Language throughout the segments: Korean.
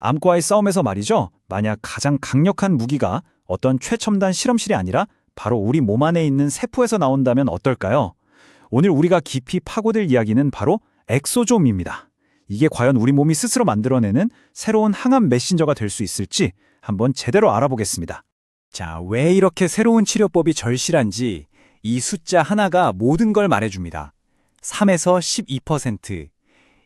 암과의 싸움에서 말이죠. 만약 가장 강력한 무기가 어떤 최첨단 실험실이 아니라 바로 우리 몸 안에 있는 세포에서 나온다면 어떨까요? 오늘 우리가 깊이 파고들 이야기는 바로 엑소좀입니다. 이게 과연 우리 몸이 스스로 만들어내는 새로운 항암 메신저가 될 수 있을지 한번 제대로 알아보겠습니다. 자, 왜 이렇게 새로운 치료법이 절실한지 이 숫자 하나가 모든 걸 말해줍니다. 3에서 12%.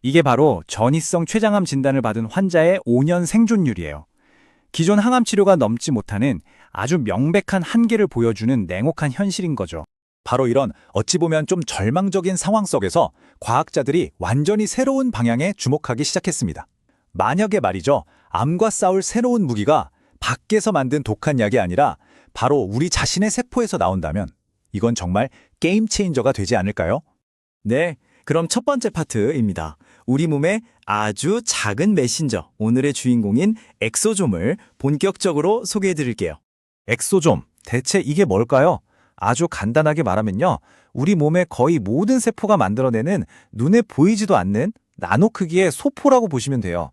이게 바로 전이성 췌장암 진단을 받은 환자의 5년 생존율이에요. 기존 항암 치료가 넘지 못하는 아주 명백한 한계를 보여주는 냉혹한 현실인 거죠. 바로 이런 어찌 보면 좀 절망적인 상황 속에서 과학자들이 완전히 새로운 방향에 주목하기 시작했습니다. 만약에 말이죠, 암과 싸울 새로운 무기가 밖에서 만든 독한 약이 아니라 바로 우리 자신의 세포에서 나온다면 이건 정말 게임 체인저가 되지 않을까요? 네, 그럼 첫 번째 파트입니다. 우리 몸의 아주 작은 메신저, 오늘의 주인공인 엑소좀을 본격적으로 소개해드릴게요. 엑소좀, 대체 이게 뭘까요? 아주 간단하게 말하면요, 우리 몸의 거의 모든 세포가 만들어내는 눈에 보이지도 않는 나노 크기의 소포라고 보시면 돼요.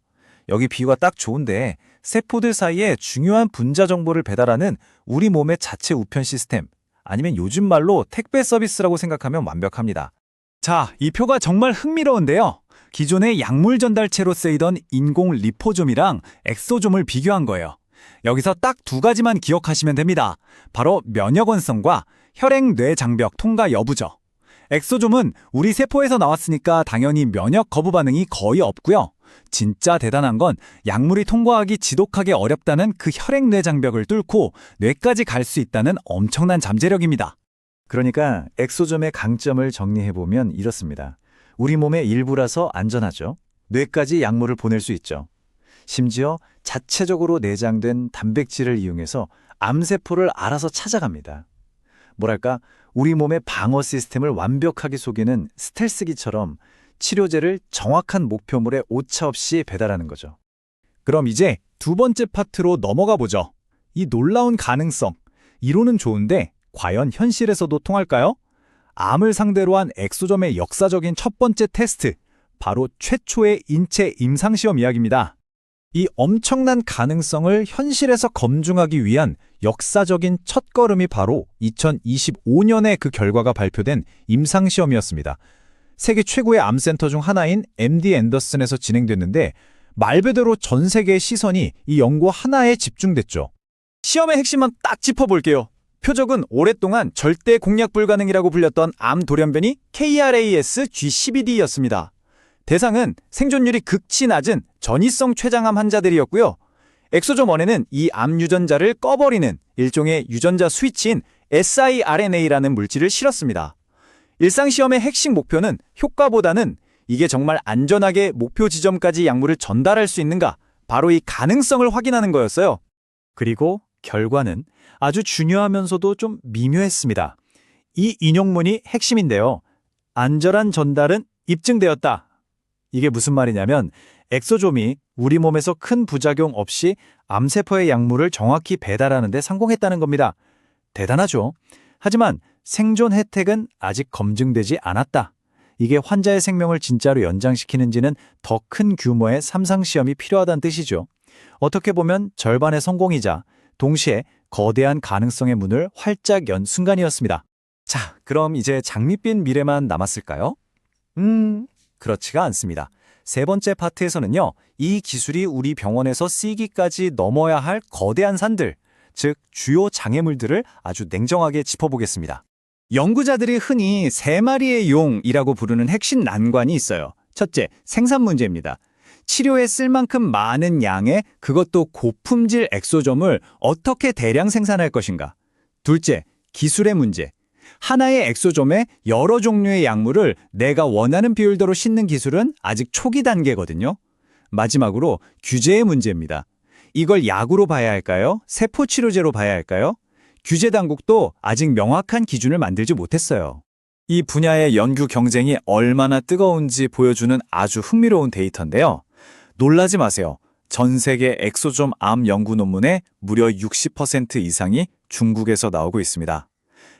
여기 비유가 딱 좋은데 세포들 사이에 중요한 분자 정보를 배달하는 우리 몸의 자체 우편 시스템, 아니면 요즘 말로 택배 서비스라고 생각하면 완벽합니다. 자, 이 표가 정말 흥미로운데요. 기존의 약물 전달체로 쓰이던 인공 리포좀이랑 엑소좀을 비교한 거예요. 여기서 딱 두 가지만 기억하시면 됩니다. 바로 면역원성과 혈액-뇌 장벽 통과 여부죠. 엑소좀은 우리 세포에서 나왔으니까 당연히 면역 거부 반응이 거의 없고요. 진짜 대단한 건 약물이 통과하기 지독하게 어렵다는 그 혈액-뇌 장벽을 뚫고 뇌까지 갈 수 있다는 엄청난 잠재력입니다. 그러니까 엑소점의 강점을 정리해보면 이렇습니다. 우리 몸의 일부라서 안전하죠. 뇌까지 약물을 보낼 수 있죠. 심지어 자체적으로 내장된 단백질을 이용해서 암세포를 알아서 찾아갑니다. 뭐랄까, 우리 몸의 방어 시스템을 완벽하게 속이는 스텔스기처럼 치료제를 정확한 목표물에 오차없이 배달하는 거죠. 그럼 이제 두 번째 파트로 넘어가 보죠. 이 놀라운 가능성, 이론은 좋은데 과연 현실에서도 통할까요? 암을 상대로 한 엑소점의 역사적인 첫 번째 테스트, 바로 최초의 인체 임상시험 이야기입니다. 이 엄청난 가능성을 현실에서 검증하기 위한 역사적인 첫걸음이 바로 2025년에 그 결과가 발표된 임상시험이었습니다. 세계 최고의 암센터 중 하나인 MD 앤더슨에서 진행됐는데 말 그대로 전 세계의 시선이 이 연구 하나에 집중됐죠. 시험의 핵심만 딱 짚어볼게요. 표적은 오랫동안 절대 공략 불가능이라고 불렸던 암 돌연변이 KRAS G12D였습니다. 대상은 생존율이 극치 낮은 전이성 췌장암 환자들이었고요. 엑소점1에는 이 암 유전자를 꺼버리는 일종의 유전자 스위치인 siRNA라는 물질을 실었습니다. 일상시험의 핵심 목표는 효과보다는 이게 정말 안전하게 목표 지점까지 약물을 전달할 수 있는가, 바로 이 가능성을 확인하는 거였어요. 그리고 결과는 아주 중요하면서도 좀 미묘했습니다. 이 인용문이 핵심인데요. 안전한 전달은 입증되었다. 이게 무슨 말이냐면 엑소좀이 우리 몸에서 큰 부작용 없이 암세포의 약물을 정확히 배달하는 데 성공했다는 겁니다. 대단하죠? 하지만 생존 혜택은 아직 검증되지 않았다. 이게 환자의 생명을 진짜로 연장시키는지는 더 큰 규모의 삼상시험이 필요하다는 뜻이죠. 어떻게 보면 절반의 성공이자 동시에 거대한 가능성의 문을 활짝 연 순간이었습니다. 자, 그럼 이제 장밋빛 미래만 남았을까요? 그렇지가 않습니다. 세 번째 파트에서는요, 이 기술이 우리 병원에서 쓰이기까지 넘어야 할 거대한 산들, 즉 주요 장애물들을 아주 냉정하게 짚어보겠습니다. 연구자들이 흔히 세 마리의 용이라고 부르는 핵심 난관이 있어요. 첫째, 생산 문제입니다. 치료에 쓸 만큼 많은 양의, 그것도 고품질 엑소점을 어떻게 대량 생산할 것인가. 둘째, 기술의 문제. 하나의 엑소점에 여러 종류의 약물을 내가 원하는 비율대로 싣는 기술은 아직 초기 단계거든요. 마지막으로 규제의 문제입니다. 이걸 약으로 봐야 할까요? 세포치료제로 봐야 할까요? 규제 당국도 아직 명확한 기준을 만들지 못했어요. 이 분야의 연구 경쟁이 얼마나 뜨거운지 보여주는 아주 흥미로운 데이터인데요. 놀라지 마세요. 전 세계 엑소점 암 연구 논문의 무려 60% 이상이 중국에서 나오고 있습니다.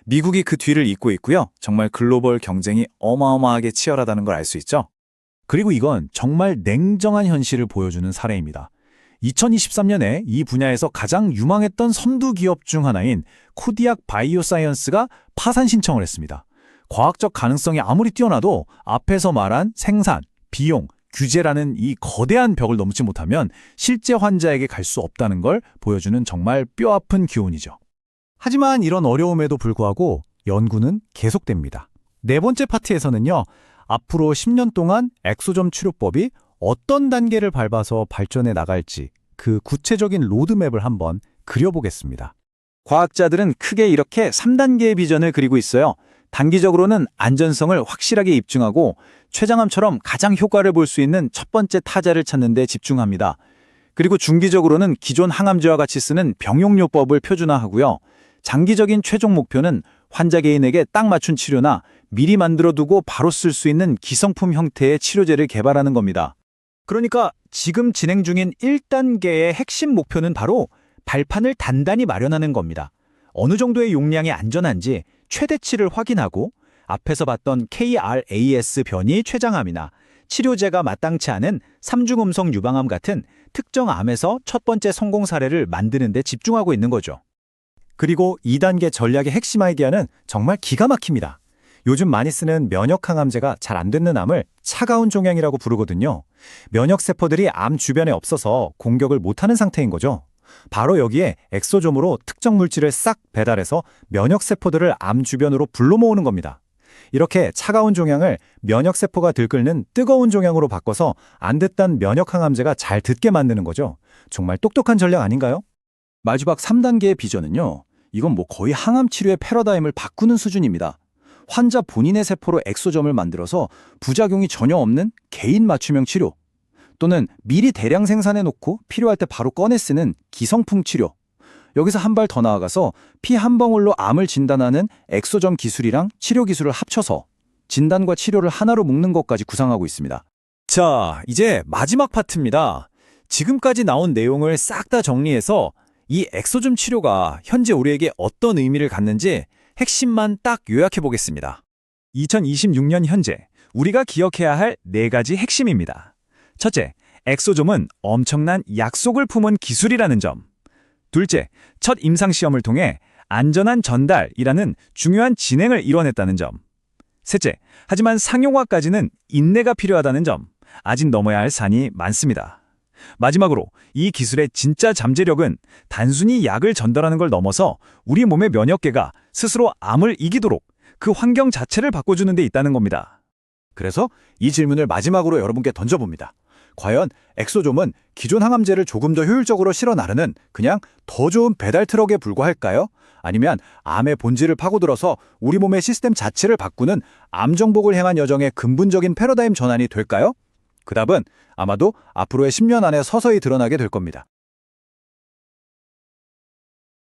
미국이 그 뒤를 잇고 있고요. 정말 글로벌 경쟁이 어마어마하게 치열하다는 걸 알 수 있죠. 그리고 이건 정말 냉정한 현실을 보여주는 사례입니다. 2023년에 이 분야에서 가장 유망했던 선두 기업 중 하나인 코디악 바이오사이언스가 파산 신청을 했습니다. 과학적 가능성이 아무리 뛰어나도 앞에서 말한 생산, 비용, 규제라는 이 거대한 벽을 넘지 못하면 실제 환자에게 갈 수 없다는 걸 보여주는 정말 뼈아픈 교훈이죠. 하지만 이런 어려움에도 불구하고 연구는 계속됩니다. 네 번째 파트에서는요, 앞으로 10년 동안 엑소점 치료법이 어떤 단계를 밟아서 발전해 나갈지 그 구체적인 로드맵을 한번 그려보겠습니다. 과학자들은 크게 이렇게 3단계의 비전을 그리고 있어요. 단기적으로는 안전성을 확실하게 입증하고 췌장암처럼 가장 효과를 볼 수 있는 첫 번째 타자를 찾는 데 집중합니다. 그리고 중기적으로는 기존 항암제와 같이 쓰는 병용요법을 표준화하고요. 장기적인 최종 목표는 환자 개인에게 딱 맞춘 치료나 미리 만들어두고 바로 쓸 수 있는 기성품 형태의 치료제를 개발하는 겁니다. 그러니까 지금 진행 중인 1단계의 핵심 목표는 바로 발판을 단단히 마련하는 겁니다. 어느 정도의 용량이 안전한지 최대치를 확인하고 앞에서 봤던 KRAS 변이 췌장암이나 치료제가 마땅치 않은 삼중음성 유방암 같은 특정 암에서 첫 번째 성공 사례를 만드는 데 집중하고 있는 거죠. 그리고 2단계 전략의 핵심 아이디어는 정말 기가 막힙니다. 요즘 많이 쓰는 면역 항암제가 잘 안 듣는 암을 차가운 종양이라고 부르거든요. 면역 세포들이 암 주변에 없어서 공격을 못하는 상태인 거죠. 바로 여기에 엑소점으로 특정 물질을 싹 배달해서 면역 세포들을 암 주변으로 불러 모으는 겁니다. 이렇게 차가운 종양을 면역 세포가 들끓는 뜨거운 종양으로 바꿔서 안 듣던 면역 항암제가 잘 듣게 만드는 거죠. 정말 똑똑한 전략 아닌가요? 마지막 3단계의 비전은요. 이건 거의 항암 치료의 패러다임을 바꾸는 수준입니다. 환자 본인의 세포로 엑소점을 만들어서 부작용이 전혀 없는 개인 맞춤형 치료, 또는 미리 대량 생산해 놓고 필요할 때 바로 꺼내 쓰는 기성품 치료. 여기서 한 발 더 나아가서 피 한 방울로 암을 진단하는 엑소점 기술이랑 치료 기술을 합쳐서 진단과 치료를 하나로 묶는 것까지 구상하고 있습니다. 자, 이제 마지막 파트입니다. 지금까지 나온 내용을 싹 다 정리해서 이 엑소점 치료가 현재 우리에게 어떤 의미를 갖는지 핵심만 딱 요약해 보겠습니다. 2026년 현재 우리가 기억해야 할 4가지 핵심입니다. 첫째, 엑소점은 엄청난 약속을 품은 기술이라는 점. 둘째, 첫 임상시험을 통해 안전한 전달이라는 중요한 진행을 이뤄냈다는 점. 셋째, 하지만 상용화까지는 인내가 필요하다는 점. 아직 넘어야 할 산이 많습니다. 마지막으로 이 기술의 진짜 잠재력은 단순히 약을 전달하는 걸 넘어서 우리 몸의 면역계가 스스로 암을 이기도록 그 환경 자체를 바꿔주는 데 있다는 겁니다. 그래서 이 질문을 마지막으로 여러분께 던져봅니다. 과연 엑소점은 기존 항암제를 조금 더 효율적으로 실어 나르는 그냥 더 좋은 배달 트럭에 불과할까요? 아니면 암의 본질을 파고들어서 우리 몸의 시스템 자체를 바꾸는 암 정복을 향한 여정의 근본적인 패러다임 전환이 될까요? 그 답은 아마도 앞으로의 10년 안에 서서히 드러나게 될 겁니다.